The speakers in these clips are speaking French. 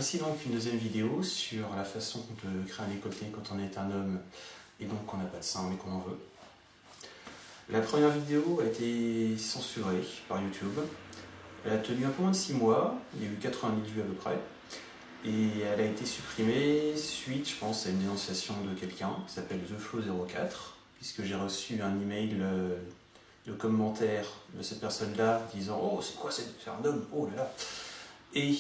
Voici donc une deuxième vidéo sur la façon de créer un décolleté quand on est un homme et donc qu'on n'a pas de sein mais qu'on en veut. La première vidéo a été censurée par YouTube. Elle a tenu un peu moins de 6 mois, il y a eu 80 000 vues à peu près. Et elle a été supprimée suite, je pense, à une dénonciation de quelqu'un qui s'appelle TheFlow04, puisque j'ai reçu un email de commentaires de cette personne-là disant « Oh, c'est quoi, c'est un homme, oh là là !» Et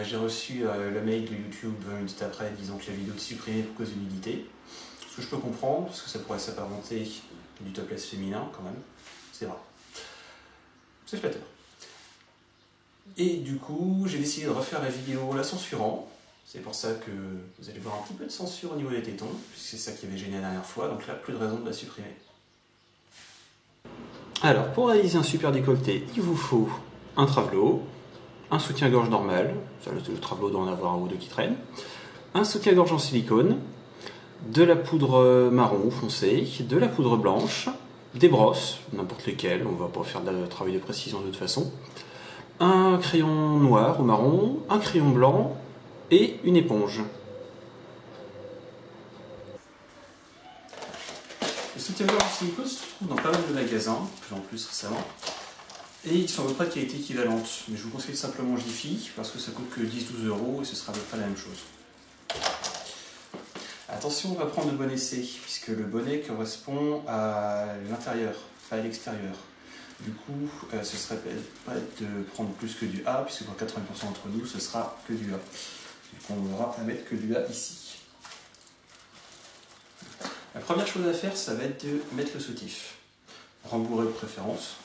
j'ai reçu le mail de YouTube 20 minutes après disant que la vidéo était supprimée pour cause de nudité. Ce que je peux comprendre, parce que ça pourrait s'apparenter du topless féminin quand même. C'est vrai. C'est flatteur. Et du coup, j'ai décidé de refaire la vidéo la censurant. C'est pour ça que vous allez voir un petit peu de censure au niveau des tétons, puisque c'est ça qui avait gêné la dernière fois, donc là, plus de raison de la supprimer. Alors, pour réaliser un super décolleté, il vous faut un travelot, un soutien-gorge normal, ça, le travelot doit en avoir un ou deux qui traînent, un soutien-gorge en silicone, de la poudre marron foncé, de la poudre blanche, des brosses, n'importe lesquelles, on va pas faire de travail de précision de toute façon, un crayon noir ou marron, un crayon blanc et une éponge. Le soutien-gorge en silicone se trouve dans pas mal de magasins, de plus en plus récemment, et ils sont à peu près de qualité équivalente. Mais je vous conseille simplement Jiffy, parce que ça coûte que 10-12 € et ce sera à peu près la même chose. Attention, on va prendre le bon essai, puisque le bonnet correspond à l'intérieur, pas à l'extérieur. Du coup, ce serait pas de prendre plus que du A, puisque pour 80% d'entre nous, ce sera que du A. Donc on aura à mettre que du A ici. La première chose à faire, ça va être de mettre le soutif. Rembourré de préférence.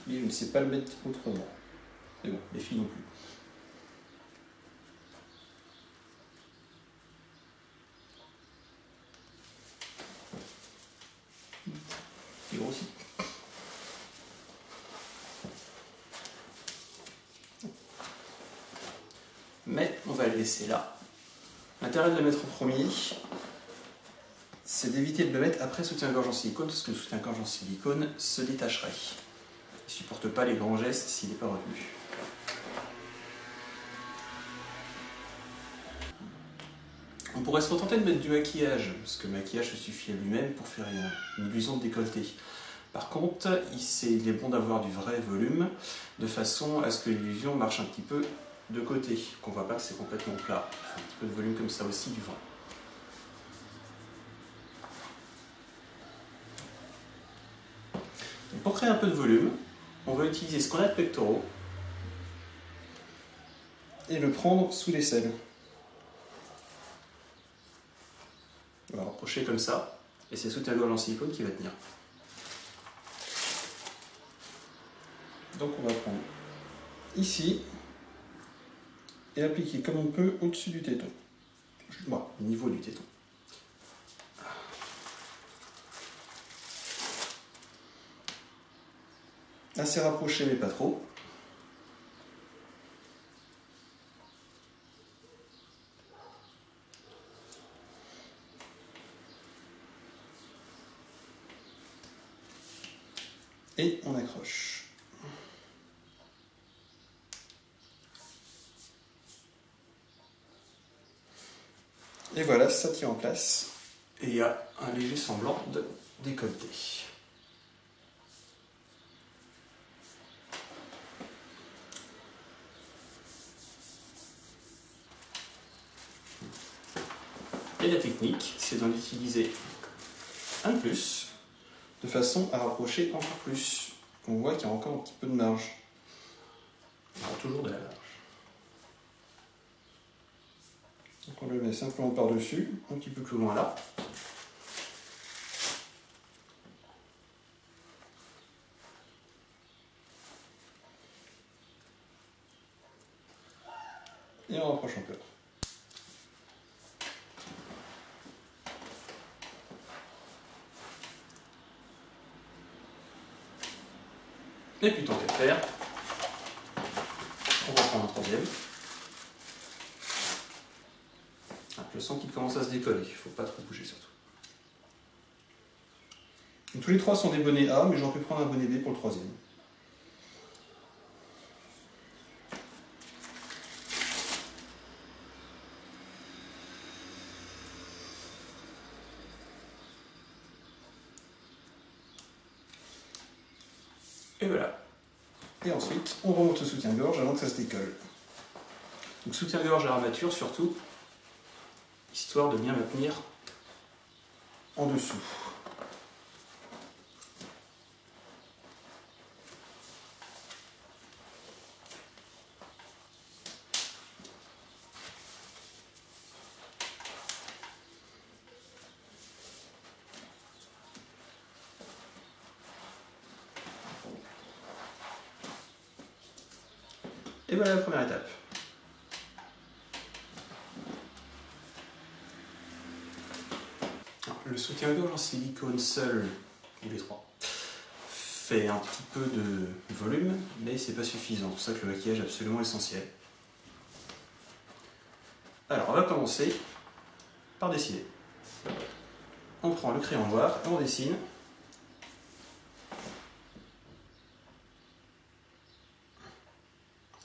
Mais je ne sais pas le mettre autrement. Mais bon, les filles non plus. C'est gros aussi. Mais on va le laisser là. L'intérêt de le mettre en premier, c'est d'éviter de le mettre après soutien-gorge en silicone, parce que le soutien-gorge en silicone se détacherait. Il ne supporte pas les grands gestes s'il n'est pas retenu. On pourrait se contenter de mettre du maquillage, parce que le maquillage se suffit à lui-même pour faire une illusion de décolleté. Par contre, il est bon d'avoir du vrai volume, de façon à ce que l'illusion marche un petit peu de côté, qu'on ne voit pas que c'est complètement plat. Il faut un petit peu de volume comme ça aussi, du vent. Donc pour créer un peu de volume, on va utiliser ce qu'on a de pectoraux et le prendre sous l'aisselle. On va rapprocher comme ça, et c'est soutien-gorge en silicone qui va tenir. Donc on va prendre ici et appliquer comme on peut au-dessus du téton. Voilà, au niveau du téton. Assez rapproché mais pas trop. Et on accroche. Et voilà, ça tient en place. Et il y a un léger semblant de décolleté. Et la technique, c'est d'en utiliser un de plus, de façon à rapprocher encore plus. On voit qu'il y a encore un petit peu de marge. Il y aura toujours de la marge. Donc on le met simplement par-dessus, un petit peu plus loin là. Et on rapproche encore. Et puis tant qu'à faire, on va prendre un troisième. Je sens qu'il commence à se décoller, il ne faut pas trop bouger surtout. Donc, tous les trois sont des bonnets A, mais j'aurais pu prendre un bonnet B pour le troisième. Et voilà. Et ensuite, on remonte le soutien-gorge avant que ça se décolle. Donc soutien-gorge à armature surtout, histoire de bien maintenir en dessous. Et voilà la première étape. Alors, le soutien-gorge en silicone seul, ou les trois, fait un petit peu de volume, mais c'est pas suffisant. C'est pour ça que le maquillage est absolument essentiel. Alors, on va commencer par dessiner. On prend le crayon noir et on dessine.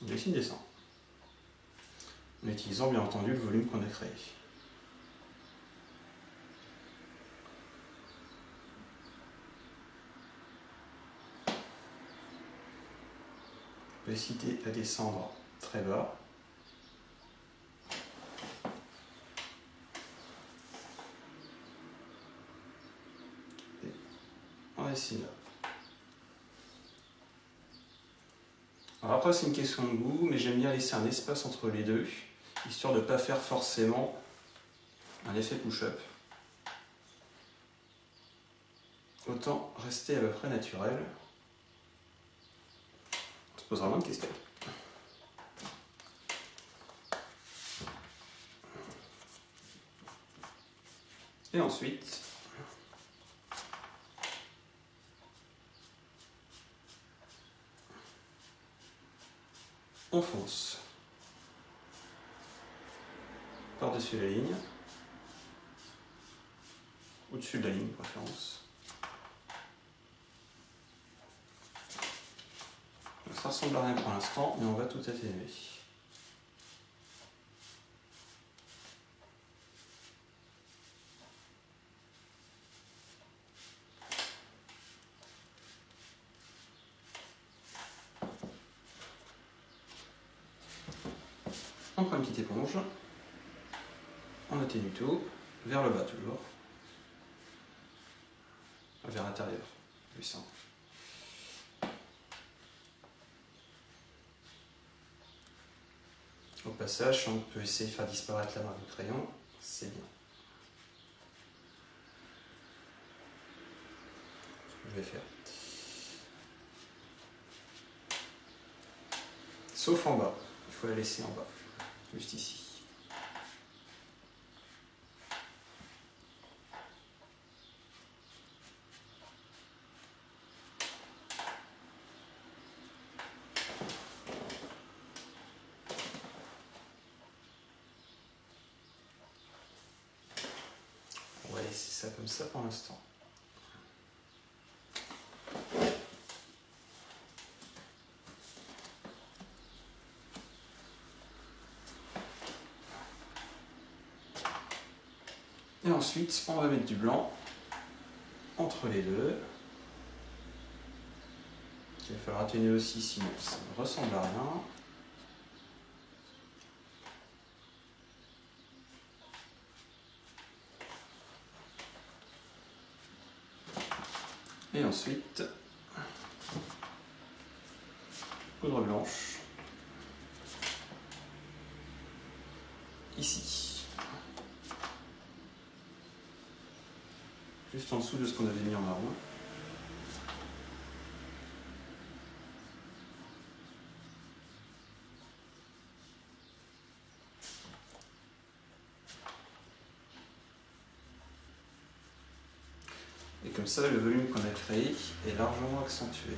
On dessine des centres. En utilisant bien entendu le volume qu'on a créé. On peut hésiter à descendre très bas. Et on dessine là. Alors après c'est une question de goût, mais j'aime bien laisser un espace entre les deux, histoire de ne pas faire forcément un effet push-up. Autant rester à peu près naturel. On se posera moins de questions. Et ensuite, on fonce par-dessus la ligne, au-dessus de la ligne de préférence. Donc, ça ressemble à rien pour l'instant, mais on va tout atténuer. On prend une petite éponge, on atténue tout, vers le bas toujours, vers l'intérieur du centre. Au passage, on peut essayer de faire disparaître la marque du crayon, c'est bien. Ce que je vais faire. Sauf en bas, il faut la laisser en bas, juste ici. On va laisser ça comme ça pour l'instant. Et ensuite, on va mettre du blanc entre les deux. Il va falloir atténuer aussi, sinon ça ne ressemble à rien. Et ensuite, poudre blanche, ici. Juste en dessous de ce qu'on avait mis en marron. Et comme ça, le volume qu'on a créé est largement accentué.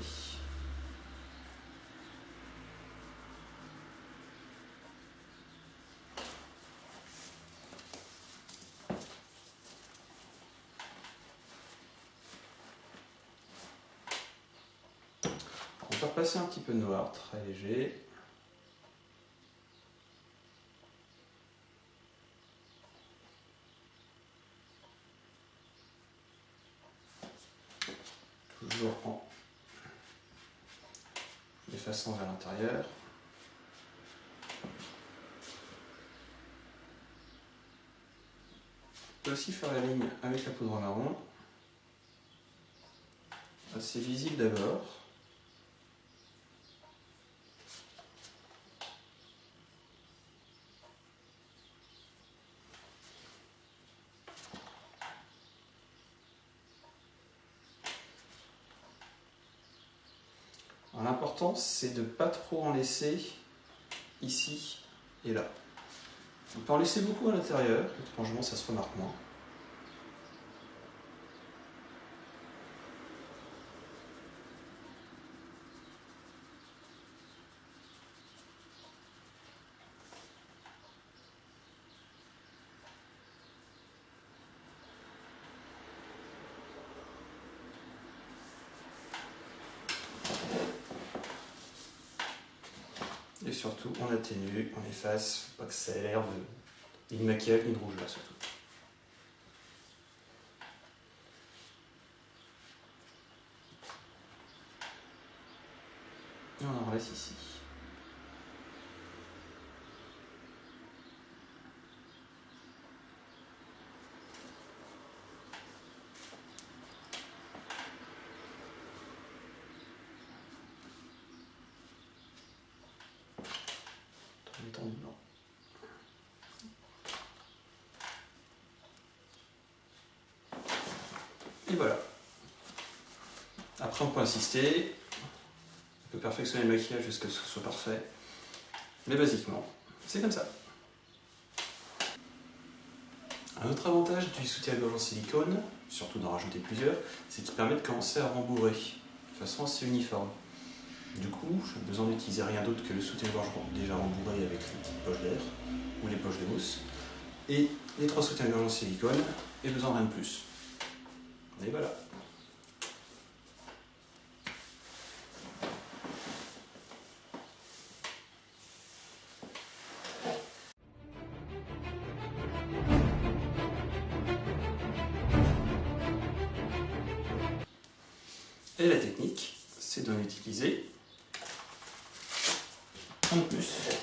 passer un petit peu de noir, très léger. Toujours en effaçant vers l'intérieur. On peut aussi faire la ligne avec la poudre marron. Assez visible d'abord. L'important, c'est de ne pas trop en laisser ici et là. On peut en laisser beaucoup à l'intérieur, étrangement ça se remarque moins. Et surtout, on atténue, on efface, faut pas que ça ait l'air ni de maquillage ni de rouge là surtout. Et on en laisse ici. En mettant du blanc. Et voilà. Après on peut insister, on peut perfectionner le maquillage jusqu'à ce que ce soit parfait. Mais basiquement, c'est comme ça. Un autre avantage du soutien-gorge en silicone, surtout d'en rajouter plusieurs, c'est qu'il permet de commencer à rembourrer de façon assez uniforme. Du coup, je n'ai besoin d'utiliser rien d'autre que le soutien-gorge déjà rembourré avec les petites poches d'air ou les poches de mousse. Et les 3 soutiens-gorge en silicone, et besoin de rien de plus. Et voilà. Et la technique, c'est d'en utiliser un de plus.